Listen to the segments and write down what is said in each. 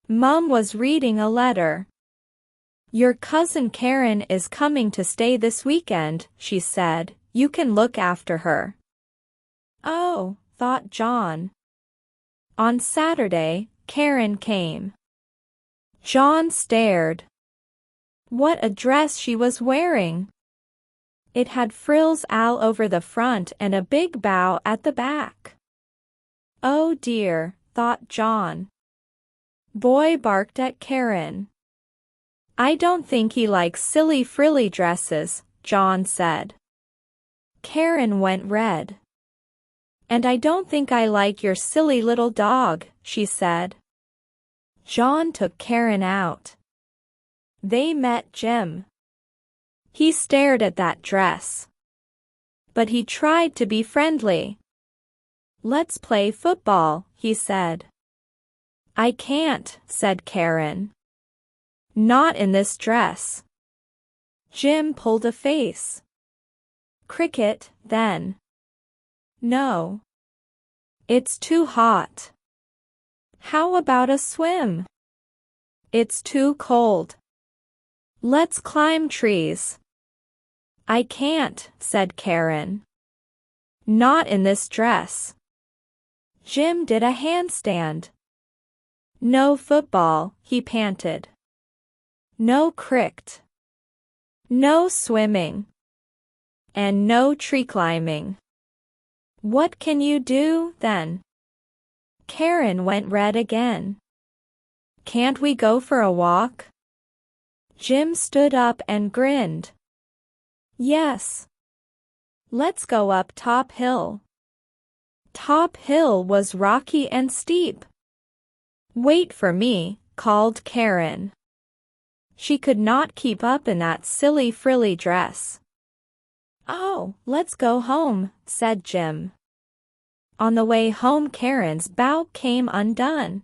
Mom was reading a letter. "Your cousin Karen is coming to stay this weekend," she said. "You can look after her." Oh, thought John. On Saturday, Karen came. John stared. What a dress she was wearing! It had frills all over the front and a big bow at the back. Oh dear, thought John. Boy barked at Karen. "I don't think he likes silly frilly dresses," John said. Karen went red. "And I don't think I like your silly little dog," she said. John took Karen out. They met Jim. He stared at that dress. But he tried to be friendly. "Let's play football," he said. "I can't," said Karen. "Not in this dress." Jim pulled a face. "Cricket, then." "No. It's too hot." "How about a swim?" "It's too cold." "Let's climb trees." "I can't," said Karen. "Not in this dress." Jim did a handstand. "No football," he panted. "No cricket. No swimming. And no tree climbing." "What can you do, then?" Karen went red again. "Can't we go for a walk?" Jim stood up and grinned. "Yes. Let's go up Top Hill." Top Hill was rocky and steep. "Wait for me," called Karen. She could not keep up in that silly frilly dress. "Oh, let's go home," said Jim. On the way home, Karen's bow came undone.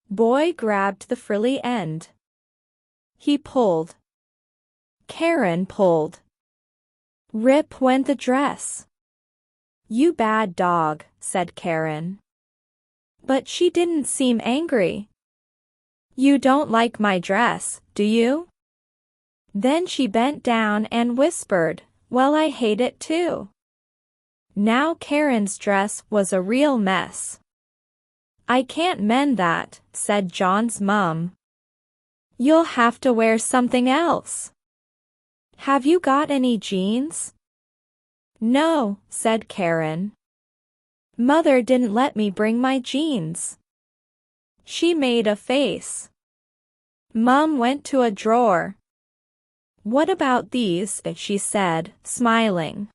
Boy grabbed the frilly end. He pulled. Karen pulled. Rip went the dress. "You bad dog," said Karen. But she didn't seem angry. "You don't like my dress, do you?" Then she bent down and whispered, "Well, I hate it too." Now Karen's dress was a real mess. "I can't mend that," said John's mom. "You'll have to wear something else." "Have you got any jeans?" "No," said Karen. "Mother didn't let me bring my jeans." She made a face. Mom went to a drawer. "What about these?" she said, smiling.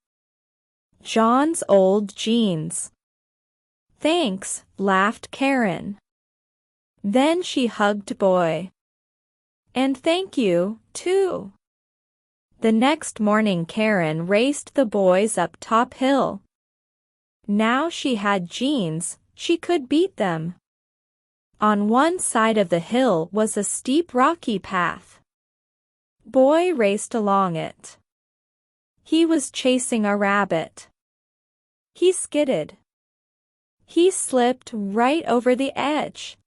"John's old jeans." "Thanks," laughed Karen. Then she hugged Boy. "And thank you, too." The next morning Karen raced the boys up Top Hill. Now she had jeans, she could beat them. On one side of the hill was a steep rocky path. Boy raced along it. He was chasing a rabbit. He skidded. He slipped right over the edge.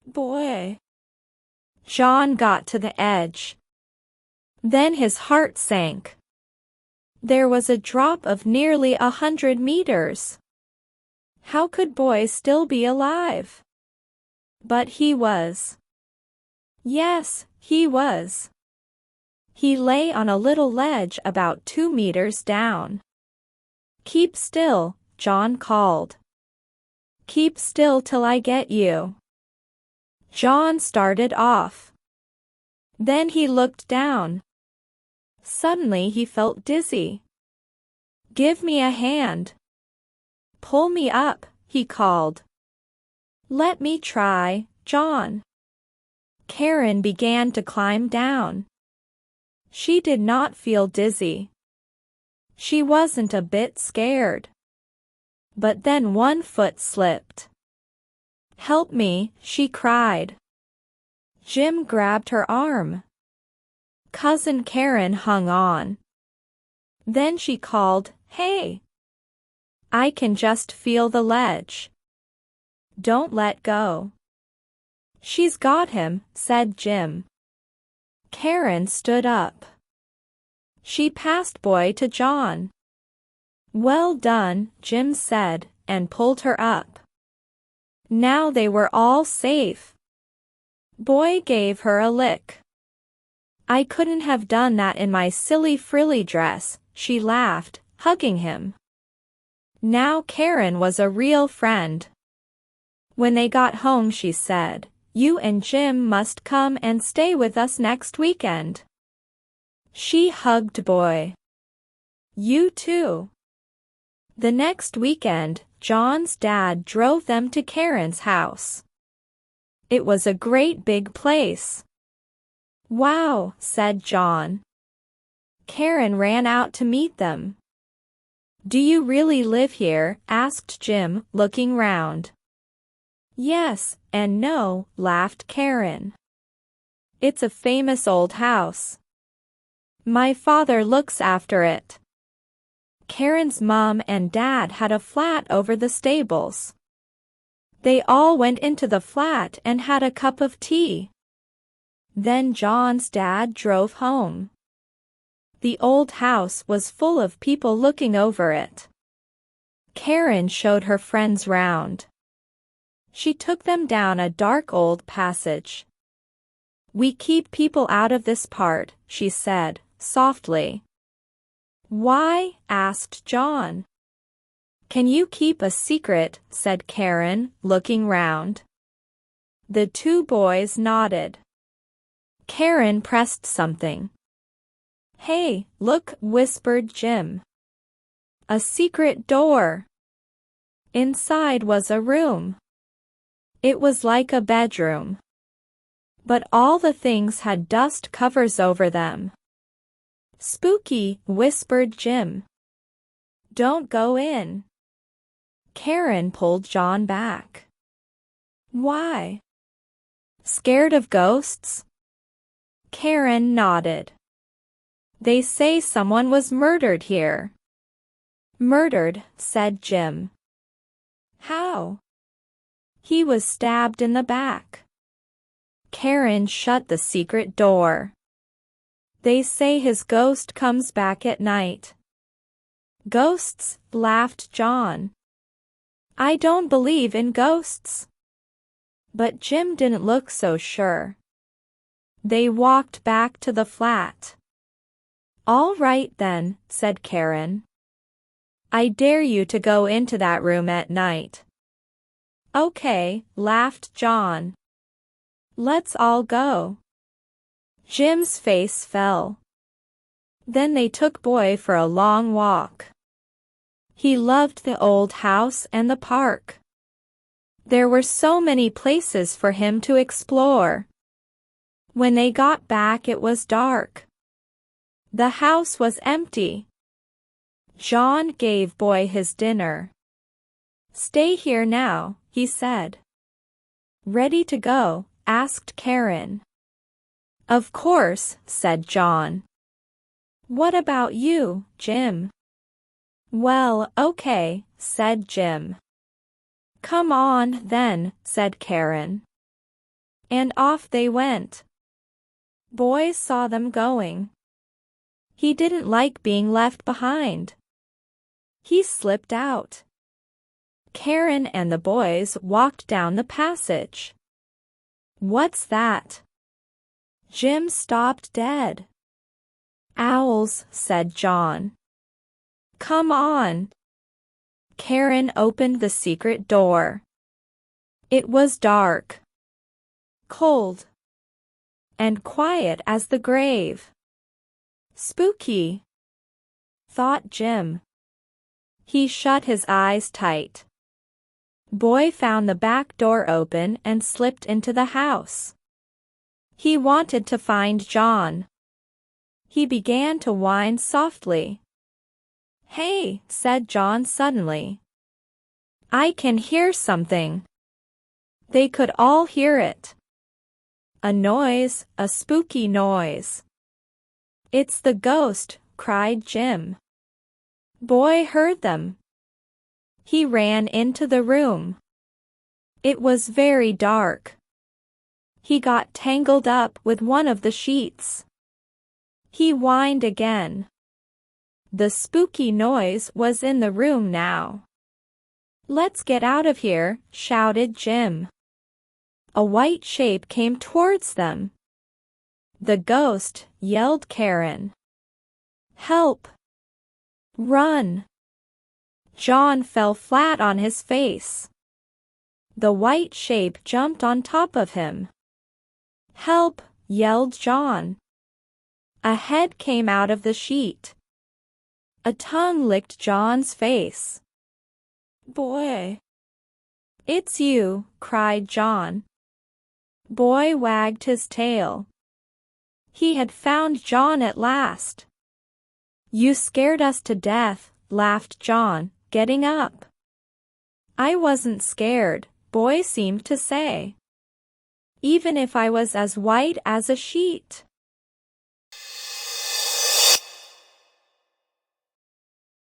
Boy! John got to the edge. Then his heart sank. There was a drop of nearly 100 meters. How could Boy still be alive? But he was. Yes, he was. He lay on a little ledge about 2 meters down. "Keep still," John called. "Keep still till I get you." John started off. Then he looked down. Suddenly he felt dizzy. "Give me a hand." "Pull me up," he called. "Let me try, John." Karen began to climb down. She did not feel dizzy. She wasn't a bit scared. But then one foot slipped. "Help me," she cried. Jim grabbed her arm. Cousin Karen hung on. Then she called, "Hey! I can just feel the ledge. Don't let go." She's got him, said Jim. Karen stood up. She passed Boy to John. Well done, Jim said, and pulled her up. Now they were all safe. Boy gave her a lick. I couldn't have done that in my silly frilly dress, she laughed, hugging him. Now Karen was a real friend. When they got home she said, "You and Jim must come and stay with us next weekend." She hugged Boy. You too. The next weekend, John's dad drove them to Karen's house. It was a great big place. Wow, said John. Karen ran out to meet them. Do you really live here? Asked Jim, looking round. Yes, and no, laughed Karen. It's a famous old house. My father looks after it. Karen's mom and dad had a flat over the stables. They all went into the flat and had a cup of tea. Then John's dad drove home. The old house was full of people looking over it. Karen showed her friends round. She took them down a dark old passage. We keep people out of this part, she said, softly. Why? Asked John. Can you keep a secret? Said Karen, looking round. The two boys nodded. Karen pressed something. Hey, look, whispered Jim. A secret door. Inside was a room. It was like a bedroom. But all the things had dust covers over them. Spooky, whispered Jim. Don't go in. Karen pulled John back. Why? Scared of ghosts? Karen nodded. They say someone was murdered here. Murdered, said Jim. How? He was stabbed in the back. Karen shut the secret door. They say his ghost comes back at night. Ghosts? Laughed John. I don't believe in ghosts. But Jim didn't look so sure. They walked back to the flat. All right then, said Karen. I dare you to go into that room at night. Okay, laughed John. Let's all go. Jim's face fell. Then they took Boy for a long walk. He loved the old house and the park. There were so many places for him to explore. When they got back it was dark. The house was empty. John gave Boy his dinner. Stay here now, he said. Ready to go? Asked Karen. Of course, said John. What about you, Jim? Well, okay, said Jim. Come on, then, said Karen. And off they went. Boy saw them going. He didn't like being left behind. He slipped out. Karen and the boys walked down the passage. What's that? Jim stopped dead. Owls, said John. Come on. Karen opened the secret door. It was dark, cold, and quiet as the grave. Spooky, thought Jim. He shut his eyes tight. Boy found the back door open and slipped into the house. He wanted to find John. He began to whine softly. Hey, said John suddenly. I can hear something. They could all hear it. A noise, a spooky noise. It's the ghost, cried Jim. Boy heard them. He ran into the room. It was very dark. He got tangled up with one of the sheets. He whined again. The spooky noise was in the room now. "Let's get out of here," shouted Jim. A white shape came towards them. "The ghost," yelled Karen. "Help! Run!" John fell flat on his face. The white shape jumped on top of him. "Help!" yelled John. A head came out of the sheet. A tongue licked John's face. "Boy!" "It's you!" cried John. Boy wagged his tail. He had found John at last. "You scared us to death," laughed John, getting up. "I wasn't scared," Boy seemed to say. "Even if I was as white as a sheet."